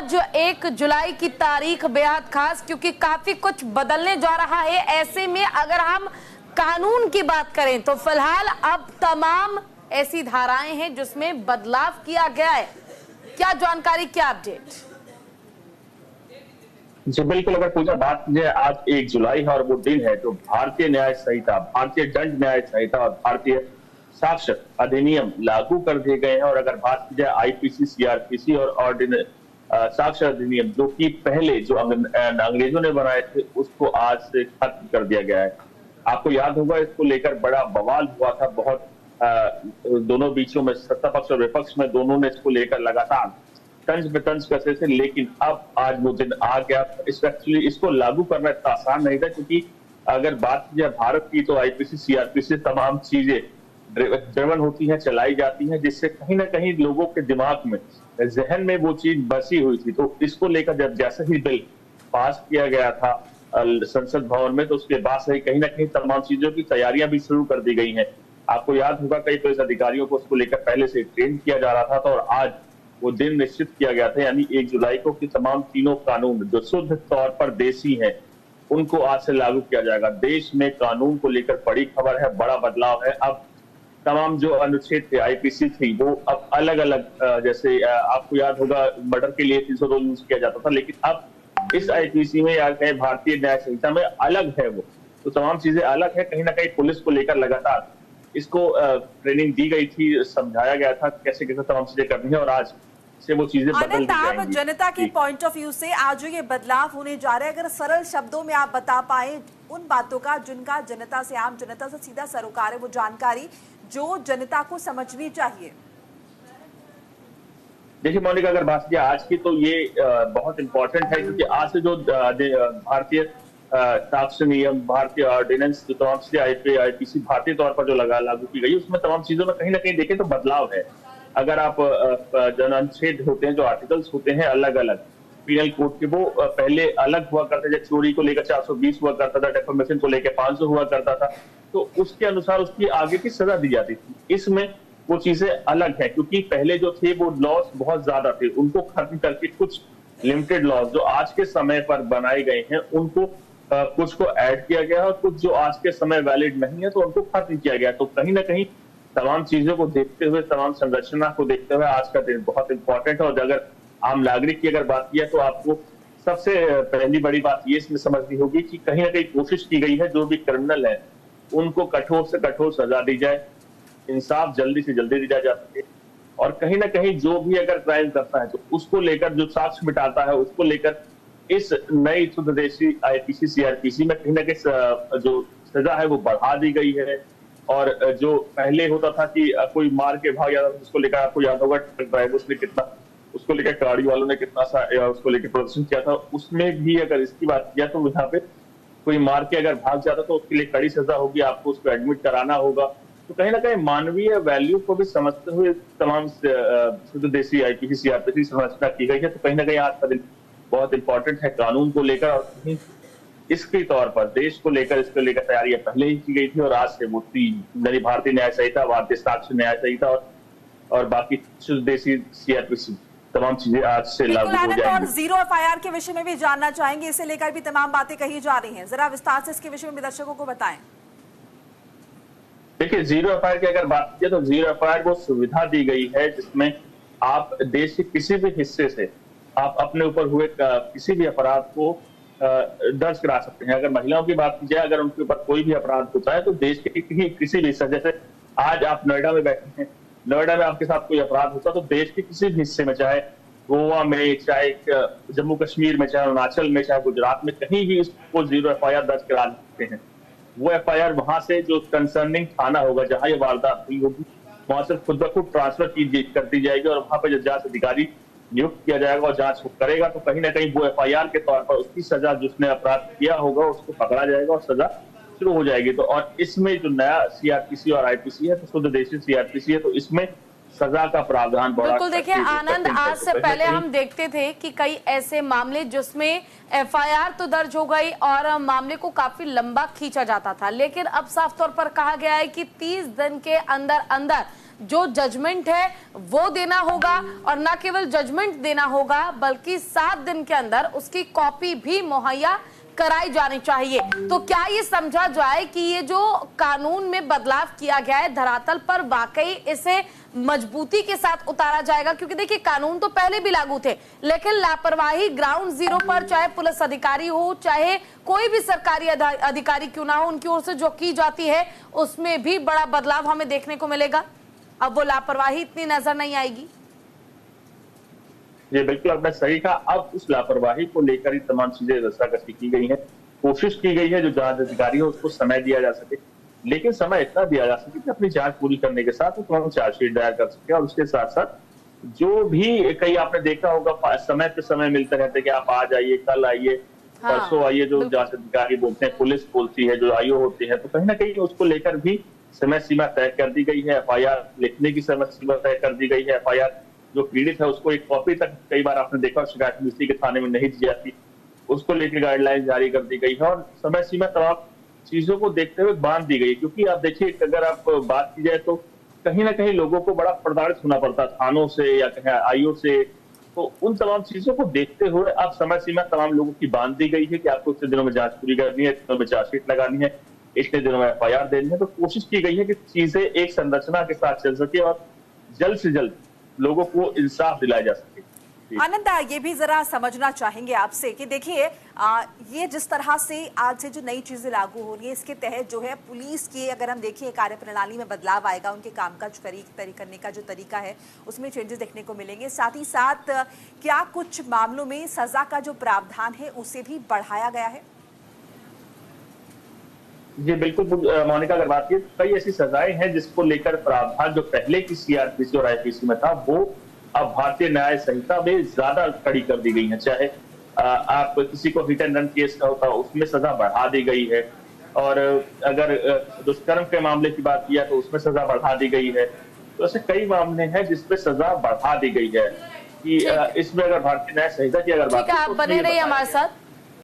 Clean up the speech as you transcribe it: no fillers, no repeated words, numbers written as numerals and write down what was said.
आज 1 जुलाई की तारीख बेहद खास, क्योंकि काफी कुछ बदलने जा रहा है। ऐसे में अगर हम कानून की बात करें तो फिलहाल अब तमाम ऐसी धाराएं हैं जिसमें बदलाव किया गया है। क्या जानकारी, क्या अपडेट? जी बिल्कुल, अगर पूजा बात की जाए, आज 1 जुलाई है और वो दिन है जो भारतीय न्याय संहिता, भारतीय दंड न्याय संहिता और भारतीय साक्ष्य अधिनियम लागू कर दिए गए हैं। और अगर बात की जाए आईपीसी, सीआरपीसी और साक्ष्य अधिनियम, जो कि पहले जो अंग्रेजों ने बनाए थे, उसको आज से खत्म कर दिया गया है। आपको याद होगा, इसको लेकर बड़ा बवाल हुआ था, बहुत दोनों बीचों में, सत्ता पक्ष और विपक्ष में, दोनों ने इसको लेकर लगातार तंज पे तंज करते थे। लेकिन अब आज वो दिन आ गया। एक्चुअली इसको लागू करना इतना आसान नहीं था, क्योंकि अगर बात की जाए भारत की, तो आईपीसी, सीआरपीसी तमाम चीजें ड्रिवन होती हैं, चलाई जाती हैं, जिससे कहीं ना कहीं लोगों के दिमाग में, जहन में वो चीज बसी हुई थी। तो इसको लेकर जब जैसे ही बिल पास किया गया था संसद भवन में, तो उसके बाद से कहीं ना कहीं तमाम चीजों की तैयारियां भी शुरू कर दी गई हैं। आपको याद होगा, कई पुलिस अधिकारियों को उसको लेकर पहले से ट्रेन किया जा रहा था। तो और आज वो दिन निश्चित किया गया था, यानी 1 जुलाई को, कि तमाम तीनों कानून जो शुद्ध तौर पर देसी हैं, उनको आज से लागू किया जाएगा। देश में कानून को लेकर बड़ी खबर है, बड़ा बदलाव है। अब तमाम जो अनुच्छेद थे, आईपीसी थी, वो अब अलग अलग, जैसे आपको याद होगा, मर्डर के लिए 302 यूज किया जाता था, लेकिन अब इस आईपीसी में या भारतीय न्याय संहिता में अलग है वो। तो तमाम चीजें अलग है। कहीं ना कहीं पुलिस को लेकर लगातार इसको ट्रेनिंग दी गई थी, समझाया गया था कैसे कैसे तमाम चीजें करनी है, और आज से वो चीजें बदल जाएंगी। जनता के पॉइंट ऑफ व्यू से आज जो ये बदलाव होने जा रहे हैं, अगर सरल शब्दों में आप बता पाए उन बातों का जिनका जनता से, आम जनता से सीधा सरोकार है, वो जानकारी जो जनता को समझनी चाहिए। देखिए मोनिका, अगर बात की आज की, तो ये बहुत इंपॉर्टेंट है, क्योंकि आज से जो भारतीय साक्ष्य नियम, भारतीय ऑर्डिनेंस, जो तमाम चीजें आईपीसी भारतीय तौर पर जो लागू की गई, उसमें तमाम चीजों में कहीं ना कहीं देखें तो बदलाव है। अगर आप जो अनुच्छेद होते हैं, जो आर्टिकल्स होते हैं अलग अलग पीनल कोड के, वो पहले अलग हुआ करते थे। चोरी को लेकर 420 हुआ करता था, डेफेमेशन को लेकर 500 हुआ करता था। तो उसके अनुसार उसकी आगे की सजा दी जाती थी। इसमें वो चीजें अलग है, क्योंकि पहले जो थे वो लॉस बहुत ज्यादा थे, उनको खत्म करके कुछ लिमिटेड लॉस जो आज के समय पर बनाए गए हैं, उनको कुछ को ऐड किया गया, और कुछ जो आज के समय वैलिड नहीं है, तो उनको खत्म किया गया। तो कहीं ना कहीं तमाम चीजों को देखते हुए, तमाम संरचना को देखते हुए आज का दिन बहुत इंपॉर्टेंट है। और अगर आम नागरिक की अगर बात की है, तो आपको सबसे पहली बड़ी बात ये इसमें समझनी होगी कि कहीं ना कहीं कोशिश की गई है, जो भी क्रिमिनल है उनको कठोर से कठोर सजा दी जाए, इंसाफ जल्दी से जल्दी दिया जा सके। और कहीं ना कहीं जो भी अगर क्राइम करता है, तो उसको लेकर, जो साक्ष्य मिटाता है, उसको लेकर इस नई शुद्ध देशी आईपीसी, सीआरपीसी में कहीं ना कहीं जो सजा है वो बढ़ा दी गई है। और जो पहले होता था कि कोई मार के भाग जाता था, उसको लेकर आपको याद होगा ट्रक ड्राइवर्स ने कितना, उसको लेकर गाड़ी वालों ने कितना सा उसको लेकर प्रदर्शन किया था। उसमें भी अगर इसकी बात किया, तो यहाँ पे कोई मार के अगर भाग जाता तो उसके लिए कड़ी सजा होगी, आपको उसको एडमिट कराना होगा। तो कहीं ना कहीं मानवीय वैल्यू को भी समझते हुए तमाम शुद्ध देशी आईपीसी, सीआरपीसी संरचना की गई है। तो कहीं ना कहीं आज का दिन बहुत इंपॉर्टेंट है कानून को लेकर, और कहीं इसके तौर पर देश को लेकर, इसको लेकर तैयारियां पहले ही की गई थी। और आज से वो भारतीय न्याय संहिता, भारतीय साक्ष्य न्याय संहिता और बाकी शुद्ध देशी सीआरपीसी तमाम चीजें आज से लागू हो जाएंगी। और जीरो एफआईआर के विषय में भी जानना चाहेंगे, इसे लेकर भी तमाम बातें कही जा रही हैं, जरा विस्तार से इसके विषय में दर्शकों को बताएं। देखिए, जीरो एफआईआर की अगर बात की, तो जीरो एफआईआर को सुविधा दी गई है, जिसमें आप देश के किसी भी हिस्से से आप अपने ऊपर हुए किसी भी अपराध को दर्ज करा सकते हैं। अगर महिलाओं की बात की जाए, अगर उनके ऊपर कोई भी अपराध होता है, तो देश के किसी भी हिस्से, जैसे आज आप नोएडा में बैठे हैं, नोएडा में आपके साथ कोई अपराध होता, तो देश के किसी भी हिस्से में, चाहे गोवा में, चाहे जम्मू कश्मीर में, चाहे अरुणाचल में, चाहे गुजरात में, कहीं भी उसको जीरो एफआईआर दर्ज करा सकते हैं। वो एफआईआर वहां से जो कंसर्निंग थाना होगा, जहां ये वारदात हुई होगी, वहां से खुद ब खुद ट्रांसफर कर दी जाएगी, और वहां पर जो जांच अधिकारी नियुक्त किया जाएगा और जांच करेगा, तो कहीं ना कहीं वो एफआईआर के तौर पर उसकी सजा, जिसने अपराध किया होगा उसको पकड़ा जाएगा और सजा शुरू हो जाएगी। तो और इसमें जो नया सीआरपीसी और आईपीसी है, तो शुद्ध देशी सीआरपीसी है, तो इसमें सजा का प्रावधान बढ़ा। बिल्कुल, देखिए आनंद, आज से पहले हम देखते थे कि कई ऐसे मामले जिसमें एफआईआर तो दर्ज हो गई और मामले को काफी लंबा खींचा जाता था, लेकिन अब साफ तौर पर कहा गया है कि 30 दिन के अंदर अंदर जो जजमेंट है वो देना होगा, और न केवल जजमेंट देना होगा बल्कि 7 दिन के अंदर उसकी कॉपी भी मुहैया कराई जानी चाहिए। तो क्या ये समझा जाए कि ये जो कानून में बदलाव किया गया है धरातल पर वाकई इसे मजबूती के साथ उतारा जाएगा? क्योंकि देखिए कानून तो पहले भी लागू थे, लेकिन लापरवाही ग्राउंड जीरो पर, चाहे पुलिस अधिकारी हो चाहे कोई भी सरकारी अधिकारी क्यों ना हो, उनकी ओर से जो की जाती है उसमें भी बड़ा बदलाव हमें देखने को मिलेगा। अब वो लापरवाही इतनी नजर नहीं आएगी। ये बिल्कुल आपने सही कहा। अब उस लापरवाही को लेकर ही तमाम चीजें रस्साकशी की गई है, कोशिश की गई है जो जांच अधिकारी है उसको समय दिया जा सके, लेकिन समय इतना दिया जा सके कि अपनी जांच पूरी करने के साथ वो तुरंत चार्जशीट दायर कर सके। और उसके साथ साथ जो भी कई आपने देखा होगा समय पे समय मिलते रहते कि आप आज आइए, कल आइए, परसों आइए, जो जांच अधिकारी बोलते हैं, पुलिस बोलती है, जो आईओ होती है, तो कहीं ना कहीं उसको लेकर भी समय सीमा तय कर दी गई है। एफआईआर लिखने की समय सीमा तय कर दी गई है। एफआईआर जो पीड़ित है उसको एक कॉपी तक कई बार आपने देखा शिकायत मिलती के थाने में नहीं दी जाती, उसको लेकर गाइडलाइन जारी कर दी गई है और समय सीमा तमाम चीजों को देखते हुए बांध दी गई। क्योंकि आप देखिए अगर आप बात की जाए तो कहीं ना कहीं लोगों को बड़ा प्रताड़ित होना पड़ता थानों से या कहीं आईओ से, तो उन तमाम चीजों को देखते हुए अब समय सीमा तमाम लोगों की बांध दी गई है कि आपको इतने दिनों में जांच पूरी करनी है, इतने दिनों में चार्जशीट लगानी है, इतने दिनों में एफआईआर देनी है। तो कोशिश की गई है कि चीजें एक संरचना के साथ चल सके और जल्द से जल्द लोगों को इंसाफ दिलाया जा सके। आनंद, ये भी जरा समझना चाहेंगे आपसे कि देखिए ये जिस तरह से आज से जो नई चीजें लागू हो रही है इसके तहत जो है पुलिस की अगर हम देखें कार्यप्रणाली में बदलाव आएगा, उनके कामकाज करने का जो तरीका है उसमें चेंजेस देखने को मिलेंगे। साथ ही साथ क्या कुछ मामलों में सजा का जो प्रावधान है उसे भी बढ़ाया गया है? जी बिल्कुल मोनिका, अगर बात की कई ऐसी सजाएं हैं जिसको लेकर प्रावधान जो पहले की सीआरपीसी और आईपीसी में था वो अब भारतीय न्याय संहिता में ज्यादा कड़ी कर दी गई है। चाहे आप किसी को हिट एंड रन केस का होता उसमें सजा बढ़ा दी गई है, और अगर दुष्कर्म के मामले की बात किया तो उसमें सजा बढ़ा दी गई है। तो ऐसे कई मामले हैं जिसमें सजा बढ़ा दी गई है कि इसमें अगर भारतीय न्याय संहिता की अगर बात बने रहिए हमारे साथ।